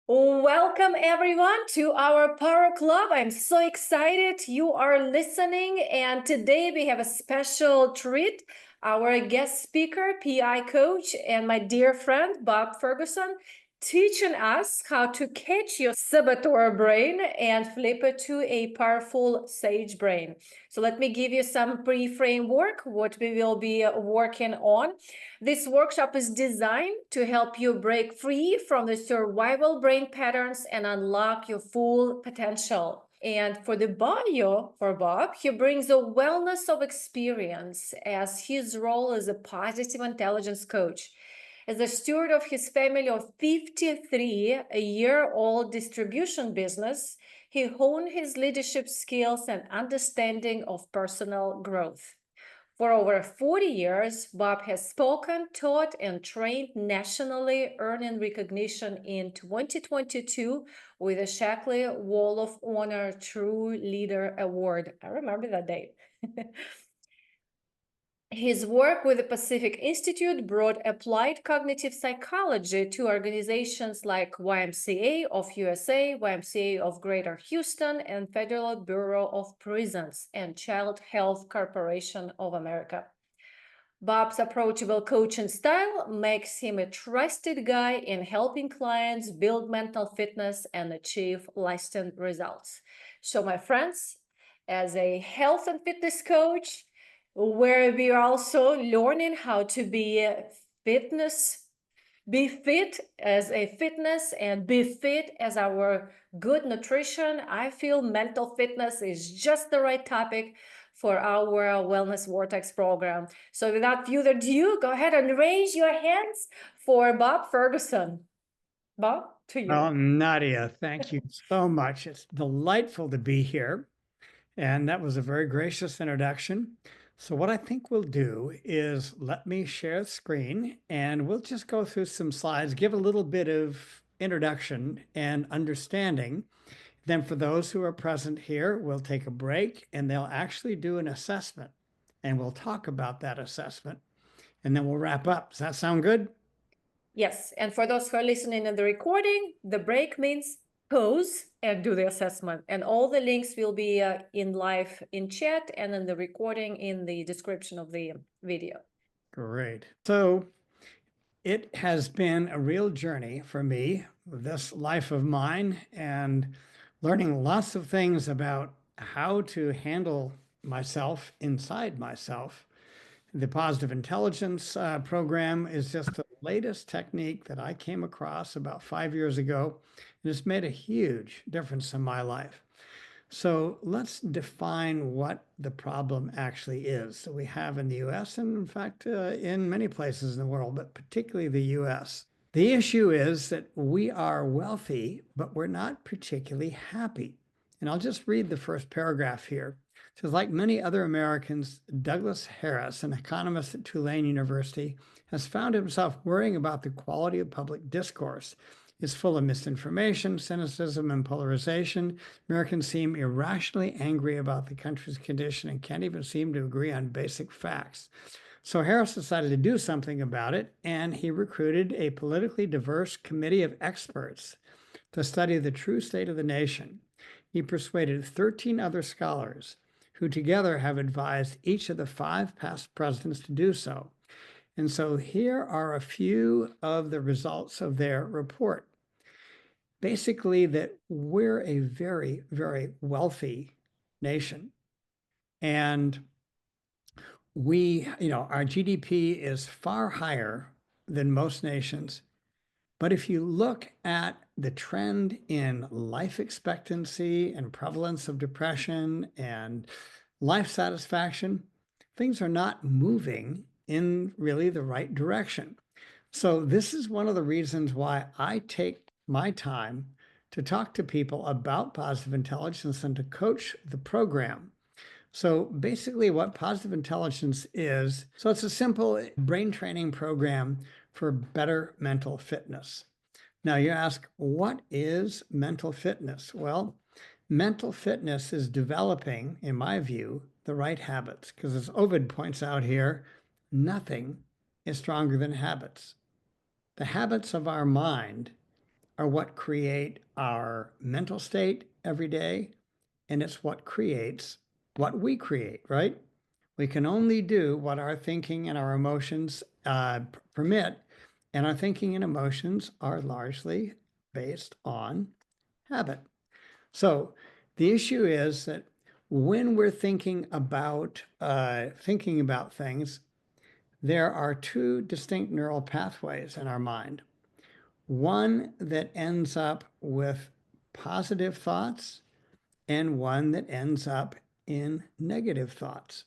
Welcome everyone to our Power Club. I'm so excited you are listening, and today we have a special treat. Our guest speaker, PI coach, and my dear friend Bob Ferguson, teaching us how to catch your saboteur brain and flip it to a powerful sage brain. So let me give you some pre-framework, what we will be working on. This workshop is designed to help you break free from the survival brain patterns and unlock your full potential. And for the bio for Bob, he brings a wellness of experience as his role as a positive intelligence coach. As a steward of his family of 53-year-old distribution business, he honed his leadership skills and understanding of personal growth. For over 40 years, Bob has spoken, taught, and trained nationally, earning recognition in 2022 with the Shackley Wall of Honor True Leader Award. I remember that date. His work with the Pacific Institute brought applied cognitive psychology to organizations like YMCA of USA, YMCA of Greater Houston, and Federal Bureau of Prisons and Child Health Corporation of America. Bob's approachable coaching style makes him a trusted guy in helping clients build mental fitness and achieve lasting results. So, my friends, as a health and fitness coach, where we are also learning how to be fit as a fitness and be fit as our good nutrition. I feel mental fitness is just the right topic for our Wellness Vortex program. So without further ado, go ahead and raise your hands for Bob Ferguson. Bob, to you. Well, Nadia, thank you so much. It's delightful to be here. And that was a very gracious introduction. So what I think we'll do is let me share the screen and we'll just go through some slides, give a little bit of introduction and understanding. Then for those who are present here, we'll take a break and they'll actually do an assessment and we'll talk about that assessment and then we'll wrap up. Does that sound good? Yes, and for those who are listening in the recording, the break means pause and do the assessment. And all the links will be in live in chat and in the recording in the description of the video. Great. So it has been a real journey for me, this life of mine, and learning lots of things about how to handle myself inside myself. The positive intelligence program is just the latest technique that I came across about 5 years ago, and it's made a huge difference in my life. So let's define what the problem actually is that we have in the US and, in fact, in many places in the world, but particularly the US. The issue is that we are wealthy, but we're not particularly happy. And I'll just read the first paragraph here. It says, like many other Americans, Douglas Harris, an economist at Tulane University, has found himself worrying about the quality of public discourse. It's full of misinformation, cynicism, and polarization. Americans seem irrationally angry about the country's condition and can't even seem to agree on basic facts. So Harris decided to do something about it, and he recruited a politically diverse committee of experts to study the true state of the nation. He persuaded 13 other scholars who together have advised each of the 5 past presidents to do so. And so here are a few of the results of their report. Basically, that we're a very, very wealthy nation. And our GDP is far higher than most nations. But if you look at the trend in life expectancy and prevalence of depression and life satisfaction, things are not moving in really the right direction. So this is one of the reasons why I take my time to talk to people about positive intelligence and to coach the program. So basically what positive intelligence is, so it's a simple brain training program for better mental fitness. Now you ask, what is mental fitness? Well, mental fitness is developing, in my view, the right habits, because as Ovid points out here, nothing is stronger than habits. The habits of our mind are what create our mental state every day, and it's what creates what we create, right? We can only do what our thinking and our emotions permit, and our thinking and emotions are largely based on habit. So the issue is that when we're thinking about things, there are two distinct neural pathways in our mind. One that ends up with positive thoughts and one that ends up in negative thoughts.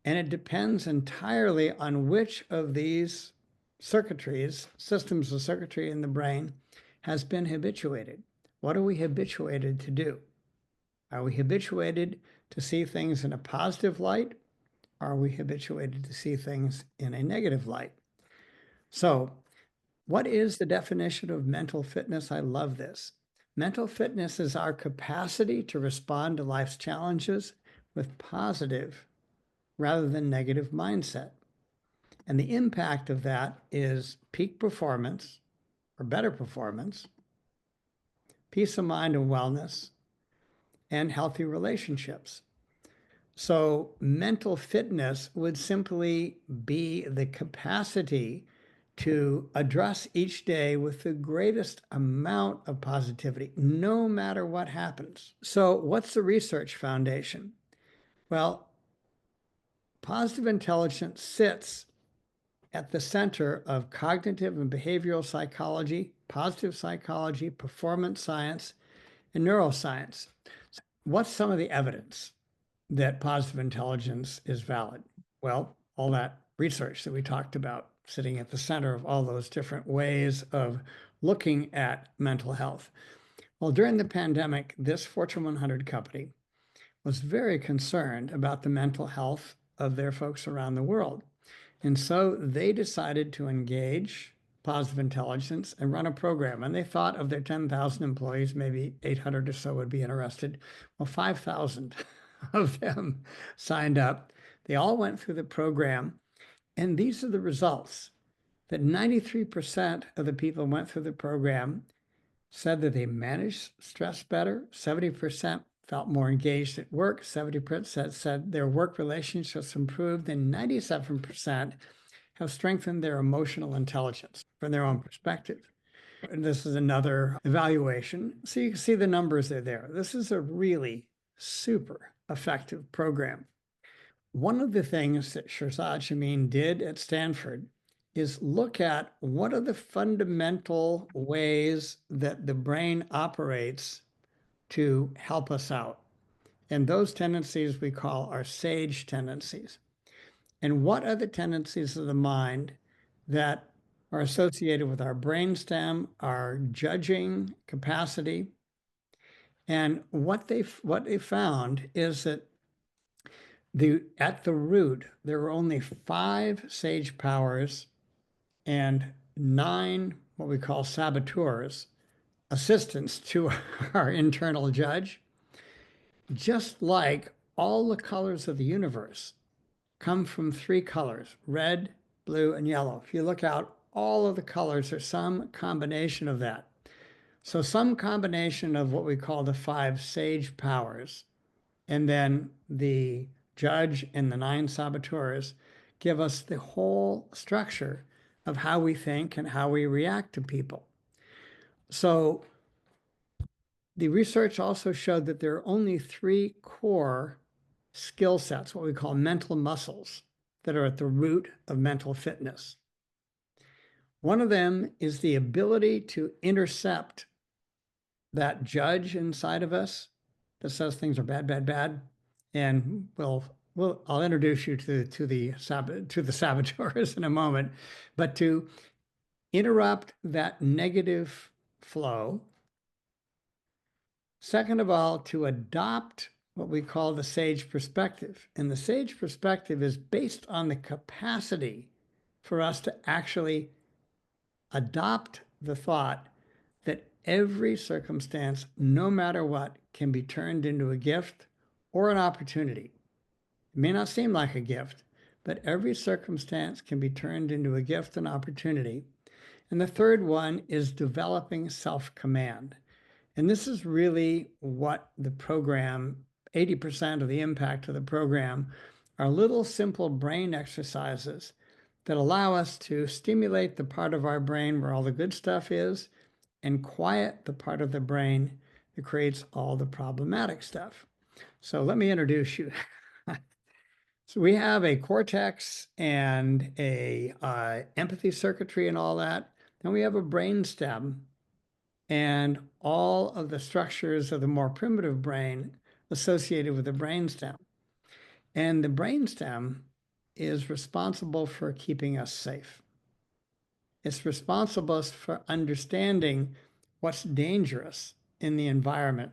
And it depends entirely on which of these systems of circuitry in the brain has been habituated. What are we habituated to do? Are we habituated to see things in a positive light? Are we habituated to see things in a negative light? So, what is the definition of mental fitness? I love this. Mental fitness is our capacity to respond to life's challenges with positive rather than negative mindset. And the impact of that is peak performance or better performance, peace of mind and wellness, and healthy relationships. So, mental fitness would simply be the capacity to address each day with the greatest amount of positivity, no matter what happens. So, what's the research foundation? Well, positive intelligence sits at the center of cognitive and behavioral psychology, positive psychology, performance science, and neuroscience. What's some of the evidence that positive intelligence is valid? Well, all that research that we talked about sitting at the center of all those different ways of looking at mental health. Well, during the pandemic, this Fortune 100 company was very concerned about the mental health of their folks around the world. And so they decided to engage positive intelligence and run a program. And they thought of their 10,000 employees, maybe 800 or so would be interested. Well, 5,000 of them signed up. They all went through the program. And these are the results that 93% of the people who went through the program said that they managed stress better. 70% felt more engaged at work. 70% said their work relationships improved, and 97% have strengthened their emotional intelligence from their own perspective. And this is another evaluation. So you can see the numbers are there. This is a really super effective program. One of the things that Shirzad Chamine did at Stanford is look at what are the fundamental ways that the brain operates to help us out. And those tendencies we call our sage tendencies. And what are the tendencies of the mind that are associated with our brainstem, our judging capacity? And what they found is that at the root, there are only 5 sage powers and 9 what we call saboteurs, assistants to our internal judge, just like all the colors of the universe come from 3 colors, red, blue, and yellow. If you look out, all of the colors are some combination of that. So some combination of what we call the 5 sage powers, and then the judge and the 9 saboteurs give us the whole structure of how we think and how we react to people. So the research also showed that there are only 3 core skill sets, what we call mental muscles, that are at the root of mental fitness. One of them is the ability to intercept that judge inside of us that says things are bad, bad, bad. And I'll introduce you to the saboteurs in a moment, but to interrupt that negative flow. Second of all, to adopt what we call the sage perspective. And the sage perspective is based on the capacity for us to actually adopt the thought that every circumstance, no matter what, can be turned into a gift or an opportunity. It may not seem like a gift, but every circumstance can be turned into a gift and opportunity. And the third one is developing self-command. And this is really what the program, 80% of the impact of the program, are little simple brain exercises that allow us to stimulate the part of our brain where all the good stuff is and quiet the part of the brain that creates all the problematic stuff. So let me introduce you. So we have a cortex and a empathy circuitry and all that. Then we have a brain stem and all of the structures of the more primitive brain associated with the brain stem. And the brain stem is responsible for keeping us safe. It's responsible for understanding what's dangerous in the environment.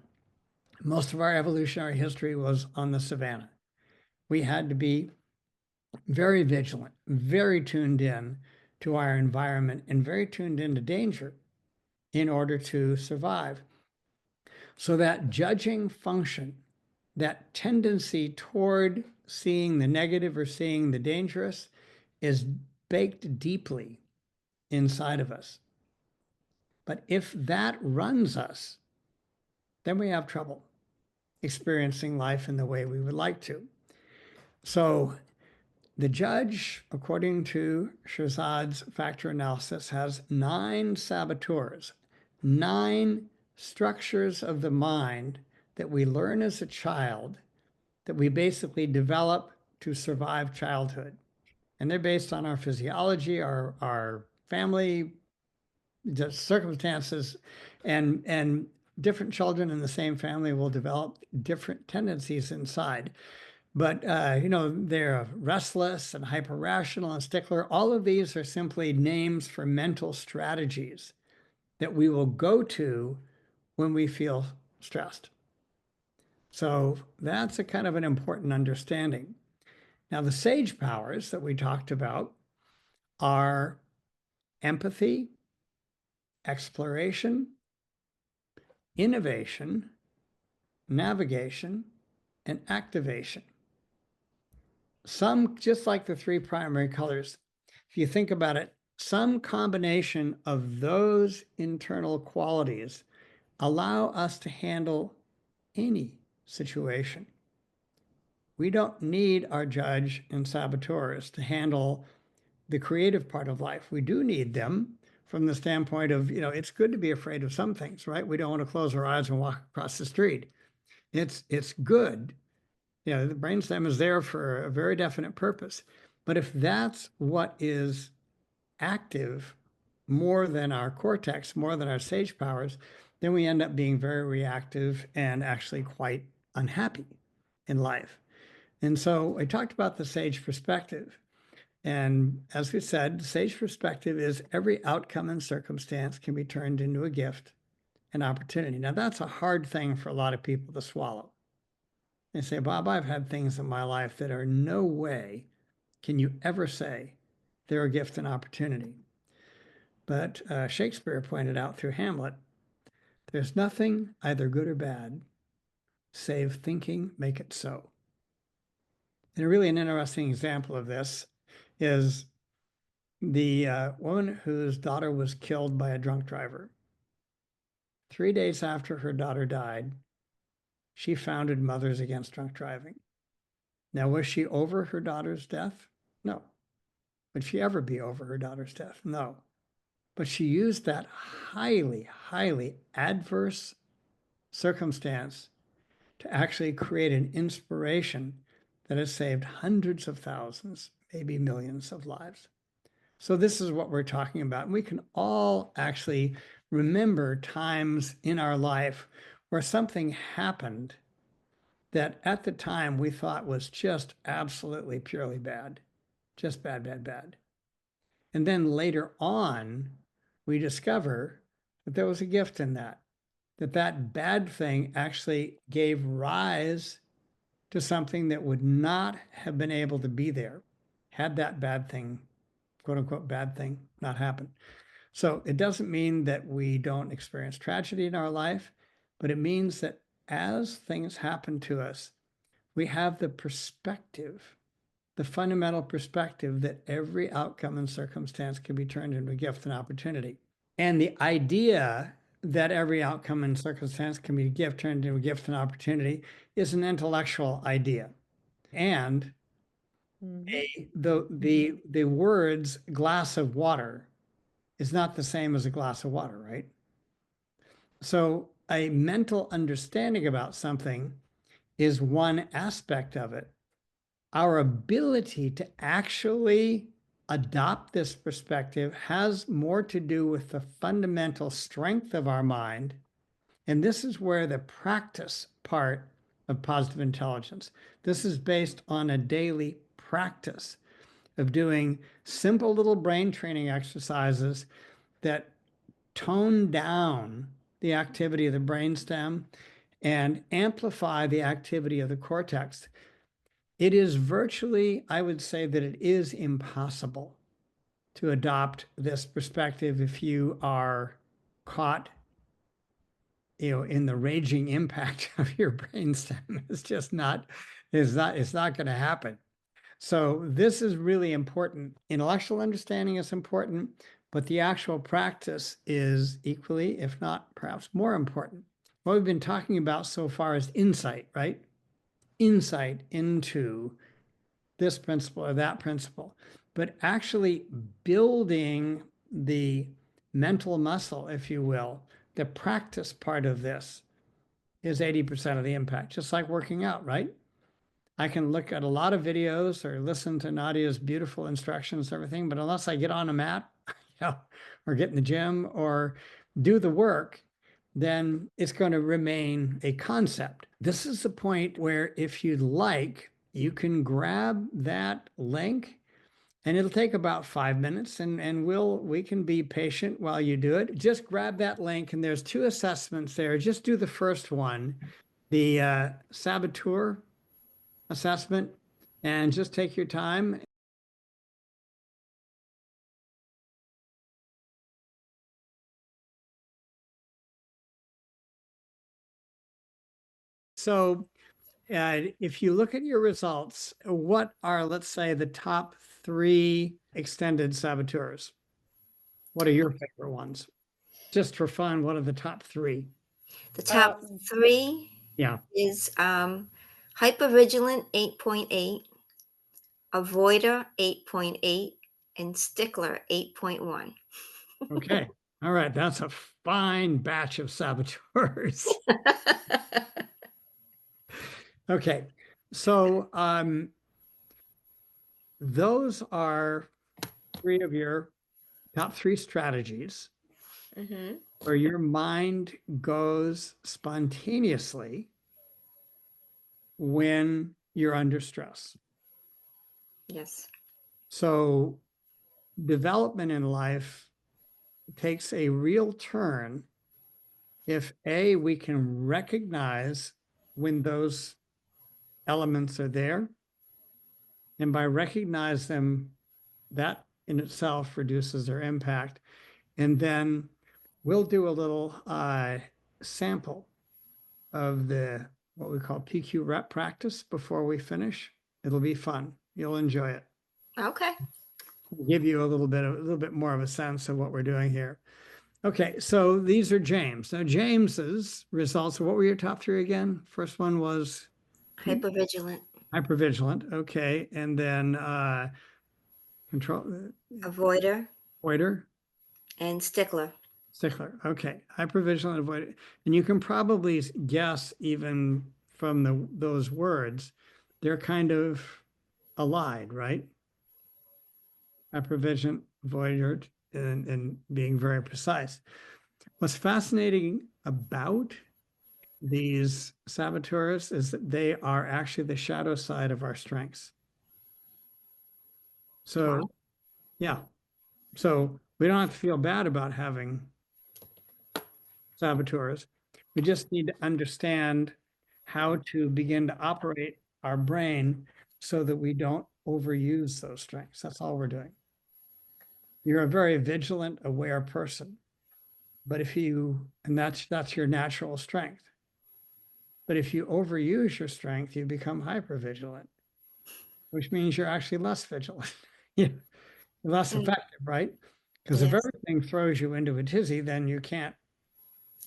Most of our evolutionary history was on the savannah. We had to be very vigilant, very tuned in to our environment, and very tuned into danger in order to survive. So that judging function, that tendency toward seeing the negative or seeing the dangerous, is baked deeply inside of us. But if that runs us, then we have trouble experiencing life in the way we would like to. So the judge, according to Shirzad's factor analysis, has 9 saboteurs, 9 structures of the mind that we learn as a child that we basically develop to survive childhood. And they're based on our physiology, our family, the circumstances, and different children in the same family will develop different tendencies inside. But, they're restless and hyper-rational and stickler. All of these are simply names for mental strategies that we will go to when we feel stressed. So that's a kind of an important understanding. Now, the sage powers that we talked about are empathy, exploration, innovation, navigation, and activation. Some, just like the 3 primary colors, if you think about it, some combination of those internal qualities allow us to handle any situation. We don't need our judge and saboteurs to handle the creative part of life. We do need them from the standpoint of, it's good to be afraid of some things, right? We don't want to close our eyes and walk across the street. It's good. The brainstem is there for a very definite purpose. But if that's what is active more than our cortex, more than our sage powers, then we end up being very reactive and actually quite unhappy in life. And so I talked about the sage perspective. And as we said, the sage perspective is every outcome and circumstance can be turned into a gift, an opportunity. Now, that's a hard thing for a lot of people to swallow. They say, Bob, I've had things in my life that are no way can you ever say they're a gift and opportunity. But Shakespeare pointed out through Hamlet, there's nothing either good or bad, save thinking make it so. And really an interesting example of this is the woman whose daughter was killed by a drunk driver. 3 days after her daughter died, she founded Mothers Against Drunk Driving. Now, was she over her daughter's death? No. Would she ever be over her daughter's death? No. But she used that highly, highly adverse circumstance to actually create an inspiration that has saved hundreds of thousands, maybe millions of lives. So this is what we're talking about. And we can all actually remember times in our life where something happened that at the time we thought was just absolutely purely bad, just bad, bad, bad. And then later on, we discover that there was a gift in that, that bad thing actually gave rise to something that would not have been able to be there had that bad thing, quote unquote, bad thing not happened. So it doesn't mean that we don't experience tragedy in our life, but it means that as things happen to us, we have the perspective the fundamental perspective that every outcome and circumstance can be turned into a gift and opportunity. And the idea that every outcome and circumstance can be turned into a gift and opportunity is an intellectual idea. And the words glass of water is not the same as a glass of water, right? So a mental understanding about something is one aspect of it. Our ability to actually adopt this perspective has more to do with the fundamental strength of our mind. And this is where the practice part of positive intelligence, this is based on a daily practice of doing simple little brain training exercises that tone down the activity of the brainstem and amplify the activity of the cortex. It is virtually, I would say that it is impossible to adopt this perspective if you are caught, in the raging impact of your brainstem. It's just not, it's not going to happen. So this is really important. Intellectual understanding is important, but the actual practice is equally, if not perhaps more important. What we've been talking about so far is insight, right? Insight into this principle or that principle, but actually building the mental muscle, if you will, the practice part of this is 80% of the impact, just like working out, right? I can look at a lot of videos or listen to Nadia's beautiful instructions and everything, but unless I get on a mat, or get in the gym or do the work, then it's going to remain a concept. This is the point where, if you'd like, you can grab that link, and it'll take about 5 minutes, and we can be patient while you do it. Just grab that link, and there's 2 assessments there. Just do the first one, the saboteur assessment, and just take your time. So if you look at your results, what are, let's say, the top 3 extended saboteurs? What are your favorite ones? Just for fun, what are the top 3? The top 3 Yeah. is hypervigilant 8.8, avoider 8.8, and stickler 8.1. Okay. All right. That's a fine batch of saboteurs. Okay. So those are 3 of your top 3 strategies where your mind goes spontaneously when you're under stress. Yes. So development in life takes a real turn if we can recognize when those elements are there. And by recognize them, that in itself reduces their impact. And then we'll do a little sample of the what we call PQ rep practice before we finish. It'll be fun. You'll enjoy it. Okay. We'll give you a little bit more of a sense of what we're doing here. Okay, so these are James. Now, James's results, what were your top 3 again? First one was hypervigilant. Hypervigilant. Okay, and then avoider, and stickler. Okay, hypervigilant, avoider, and you can probably guess even from those words, they're kind of allied, right? Hypervigilant, avoider, and being very precise. What's fascinating about these saboteurs is that they are actually the shadow side of our strengths. So, wow. Yeah. So we don't have to feel bad about having saboteurs. We just need to understand how to begin to operate our brain so that we don't overuse those strengths. That's all we're doing. You're a very vigilant, aware person, but and that's your natural strength. But if you overuse your strength, you become hypervigilant. which means you're actually less vigilant, yeah, less Mm. effective, right? Because if Yes. everything throws you into a tizzy, then you can't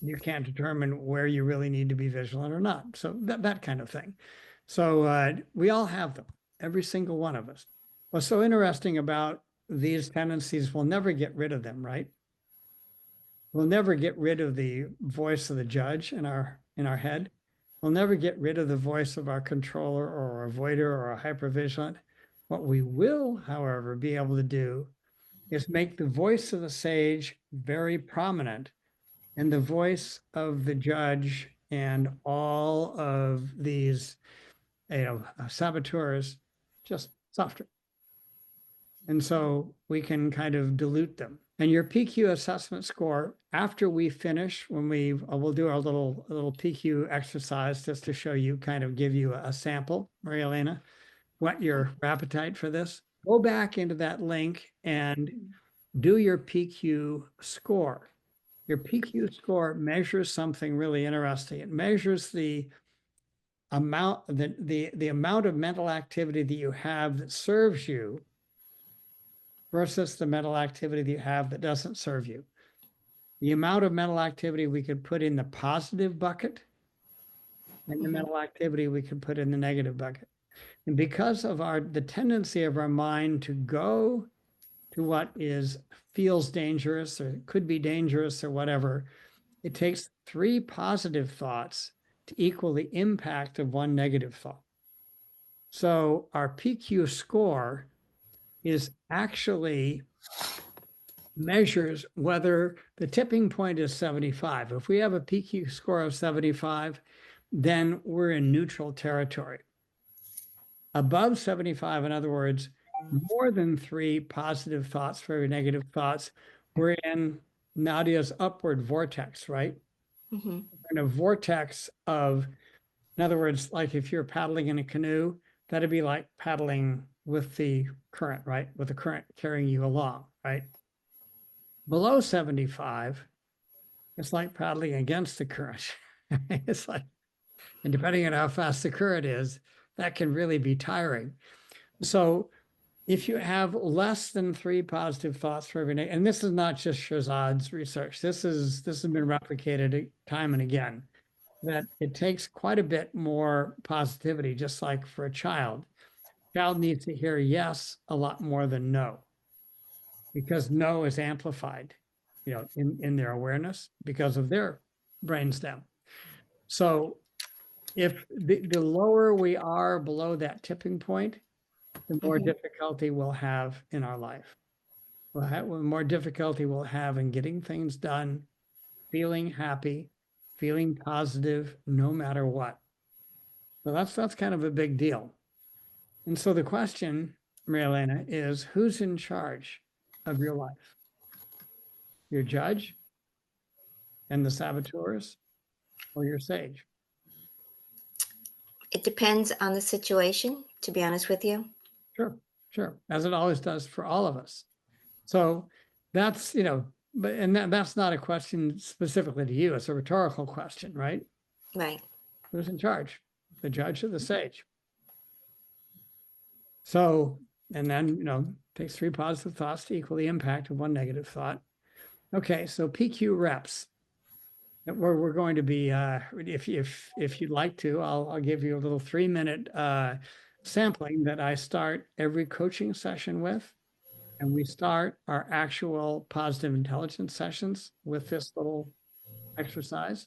determine where you really need to be vigilant or not. So that kind of thing. So we all have them, every single one of us. What's so interesting about these tendencies, we'll never get rid of them, right? We'll never get rid of the voice of the judge in our head. We'll never get rid of the voice of our controller or our avoider or our hypervigilant. What we will, however, be able to do is make the voice of the sage very prominent and the voice of the judge and all of these, saboteurs just softer. And so we can kind of dilute them. And your PQ assessment score, after we finish, when we'll do our little PQ exercise just to show you, kind of give you a sample, Maria Elena, whet your appetite for this. Go back into that link and do your PQ score. Your PQ score measures something really interesting. It measures the amount, the amount of mental activity that you have that serves you versus the mental activity that you have that doesn't serve you. The amount of mental activity we could put in the positive bucket and the mental activity we could put in the negative bucket. And because of the tendency of our mind to go to what feels dangerous or could be dangerous or whatever, it takes 3 positive thoughts to equal the impact of 1 negative thought. So our PQ score is actually measures whether the tipping point is 75. If we have a PQ score of 75, then we're in neutral territory. Above 75, in other words, more than 3 positive thoughts for every negative thoughts, we're in Nadia's upward vortex, right? Mm-hmm. In a vortex of, in other words, like if you're paddling in a canoe, that'd be like paddling with the current, right? With the current carrying you along, right? Below 75, it's like paddling against the current. It's like, and depending on how fast the current is, that can really be tiring. So if you have less than 3 positive thoughts for every day, and this is not just Shirzad's research, this has been replicated time and again, that it takes quite a bit more positivity, just like for a child. Child needs to hear yes a lot more than no, because no is amplified, in their awareness because of their brainstem. So if the lower we are below that tipping point, the more difficulty we'll have in our life. The more difficulty we'll have in getting things done, feeling happy, feeling positive, no matter what. So that's kind of a big deal. And so the question, Maria Elena, is who's in charge of your life? Your judge and the saboteurs, or your sage? It depends on the situation, to be honest with you. Sure, as it always does for all of us. So that's, that's not a question specifically to you. It's a rhetorical question, right? Right. Who's in charge? The judge or the sage? So, and then, takes 3 positive thoughts to equal the impact of 1 negative thought. Okay, so PQ reps. We're going to be, if you'd like to, I'll give you a little 3-minute sampling that I start every coaching session with. And we start our actual positive intelligence sessions with this little exercise.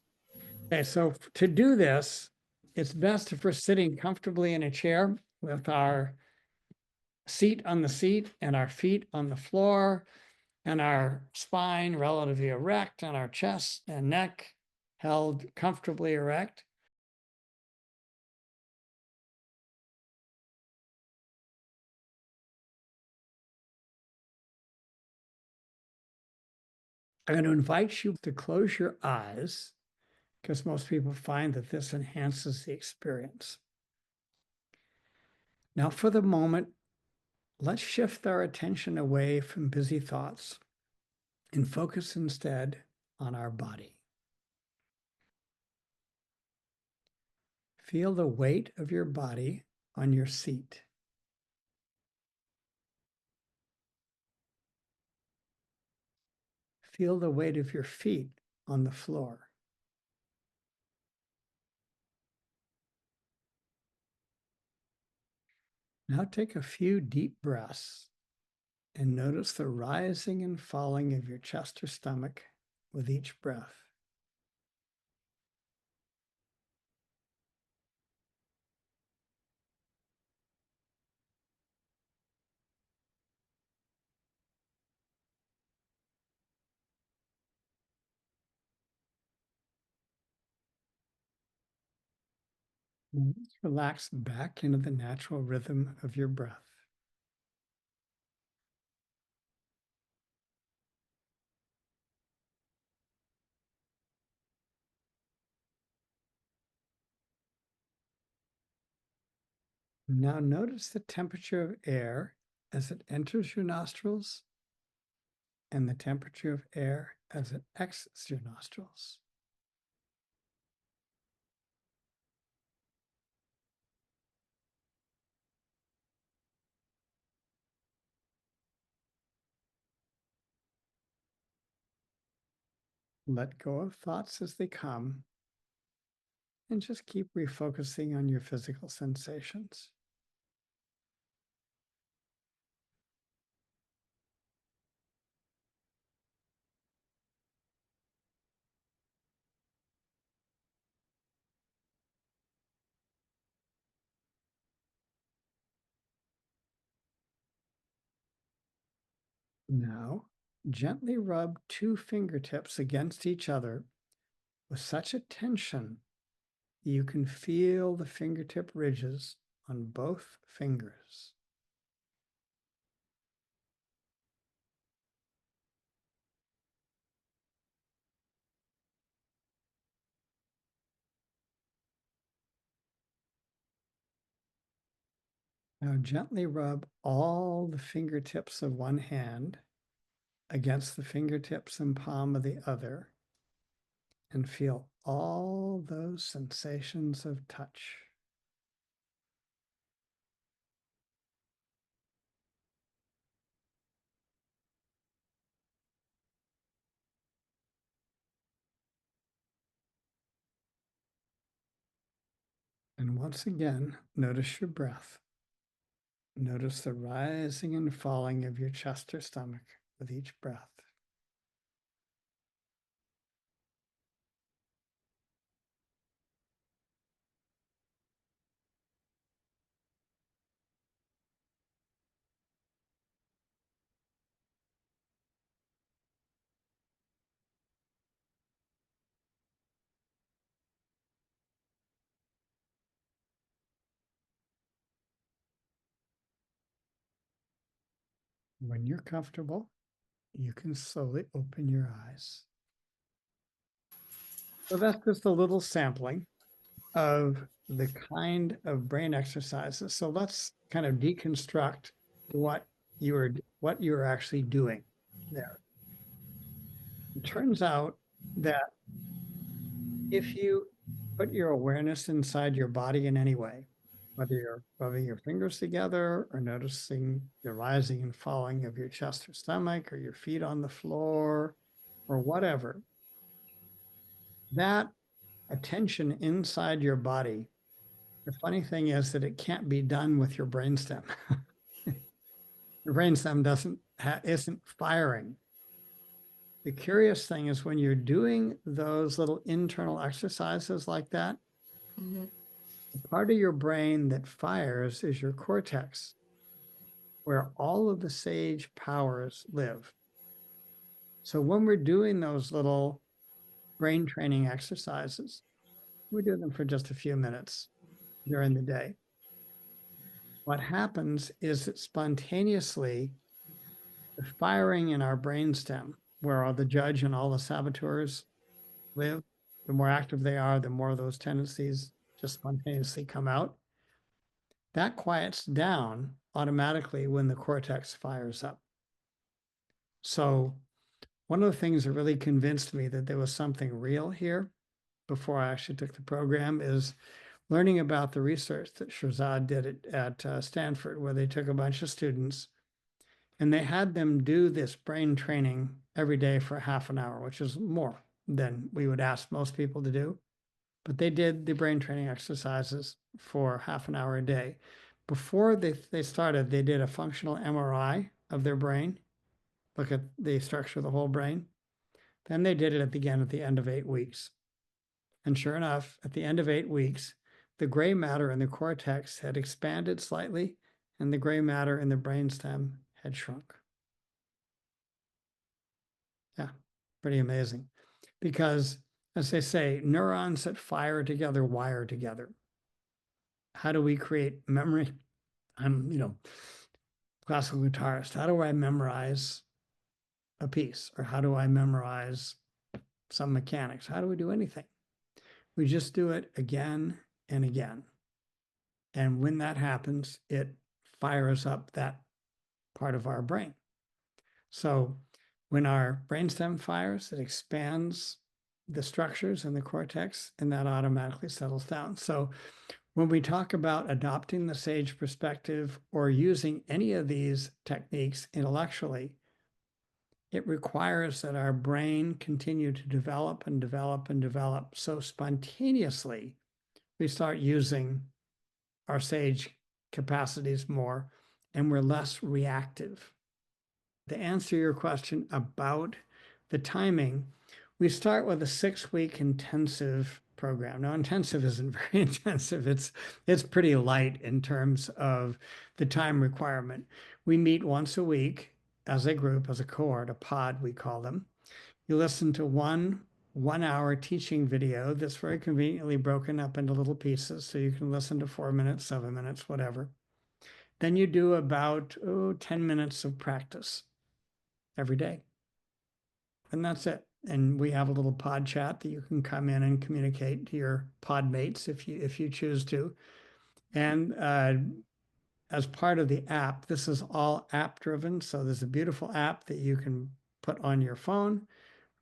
Okay, so to do this, it's best if we're sitting comfortably in a chair with our seat on the seat and our feet on the floor and our spine relatively erect and our chest and neck held comfortably erect. I'm going to invite you to close your eyes because most people find that this enhances the experience. Now, for the moment, let's shift our attention away from busy thoughts and focus instead on our body. Feel the weight of your body on your seat. feel the weight of your feet on the floor. Now take a few deep breaths and notice the rising and falling of your chest or stomach with each breath. Relax back into the natural rhythm of your breath. Now notice the temperature of air as it enters your nostrils and the temperature of air as it exits your nostrils. Let go of thoughts as they come and just keep refocusing on your physical sensations. Now, gently rub two fingertips against each other with such a tension you can feel the fingertip ridges on both fingers. Now gently rub all the fingertips of one hand against the fingertips and palm of the other and feel all those sensations of touch. And once again, notice your breath. Notice the rising and falling of your chest or stomach with each breath. When you're comfortable, you can slowly open your eyes. So that's just a little sampling of the kind of brain exercises. So let's kind of deconstruct what you're actually doing there. It turns out that if you put your awareness inside your body in any way, whether you're rubbing your fingers together or noticing the rising and falling of your chest or stomach or your feet on the floor or whatever, that attention inside your body, the funny thing is that it can't be done with your brainstem. Your brainstem isn't firing. The curious thing is when you're doing those little internal exercises like that, Mm-hmm. the part of your brain that fires is your cortex, where all of the sage powers live. So when we're doing those little brain training exercises, we do them for just a few minutes during the day. What happens is that spontaneously, the firing in our brainstem, where all the judge and all the saboteurs live, the more active they are, the more those tendencies just spontaneously come out. That quiets down automatically when the cortex fires up. So one of the things that really convinced me that there was something real here before I actually took the program is learning about the research that Shirzad did at Stanford, where they took a bunch of students And they had them do this brain training every day for half an hour, which is more than we would ask most people to do. But they did the brain training exercises for half an hour a day. Before they started, they did a functional MRI of their brain, look at the structure of the whole brain. Then they did it again at the end of 8 weeks. And sure enough, at the end of 8 weeks, the gray matter in the cortex had expanded slightly, and the gray matter in the brainstem had shrunk. Yeah, pretty amazing. Because, as they say, neurons that fire together wire together. How do we create memory? I'm, classical guitarist. How do I memorize a piece? Or how do I memorize some mechanics? How do we do anything? We just do it again and again. And when that happens, it fires up that part of our brain. So when our brainstem fires, it expands the structures in the cortex, and that automatically settles down. So when we talk about adopting the sage perspective or using any of these techniques intellectually, it requires that our brain continue to develop and develop and develop. So spontaneously, we start using our sage capacities more, and we're less reactive. To answer your question about the timing, we start with a 6-week intensive program. Now, intensive isn't very intensive. It's pretty light in terms of the time requirement. We meet once a week as a group, as a cohort, a pod, we call them. You listen to one-hour teaching video that's very conveniently broken up into little pieces. So you can listen to 4 minutes, 7 minutes, whatever. Then you do about 10 minutes of practice every day. And that's it. And we have a little pod chat that you can come in and communicate to your pod mates if you choose to. And as part of the app, this is all app driven. So there's a beautiful app that you can put on your phone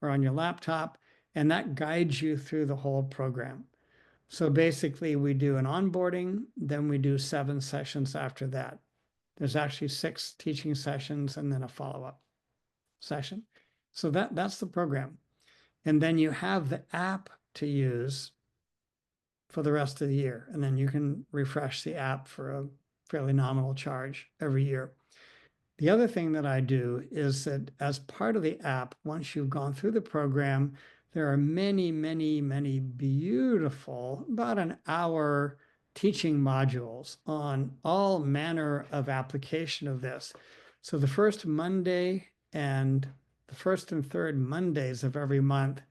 or on your laptop, and that guides you through the whole program. So basically we do an onboarding, then we do 7 sessions after that. There's actually 6 teaching sessions and then a follow-up session. So that's the program. And then you have the app to use for the rest of the year. And then you can refresh the app for a fairly nominal charge every year. The other thing that I do is that as part of the app, once you've gone through the program, there are many, many, many beautiful, about an hour teaching modules on all manner of application of this. So the first Monday and the first and third Mondays of every month,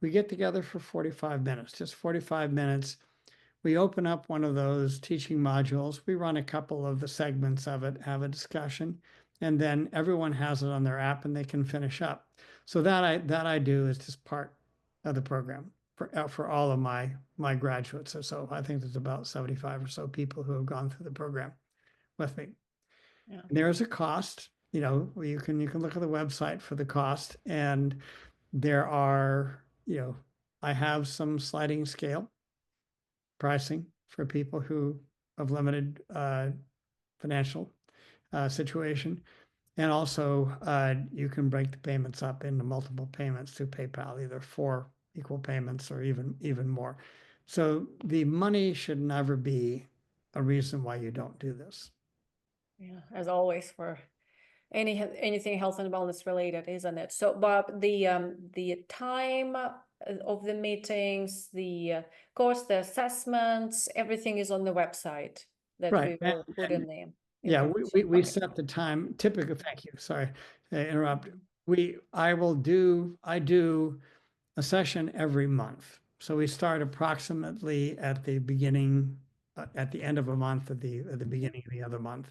we get together for 45 minutes, just 45 minutes. We open up one of those teaching modules. We run a couple of the segments of it, have a discussion, and then everyone has it on their app and they can finish up. So that I do is just part of the program for all of my graduates or so. I think there's about 75 or so people who have gone through the program with me. Yeah. And there's a cost, you can look at the website for the cost, and there are, I have some sliding scale pricing for people who have limited financial situation. And also you can break the payments up into multiple payments through PayPal, either 4 equal payments or even more. So the money should never be a reason why you don't do this. Yeah, as always for anything health and wellness related, isn't it? So, Bob, the time of the meetings, the course, the assessments, everything is on the website that Right. we will put in the Yeah, information. we Okay. set the time. Typically, thank you. Sorry to interrupt. I do a session every month. So we start approximately at the beginning, at the end of a month, at the beginning of the other month.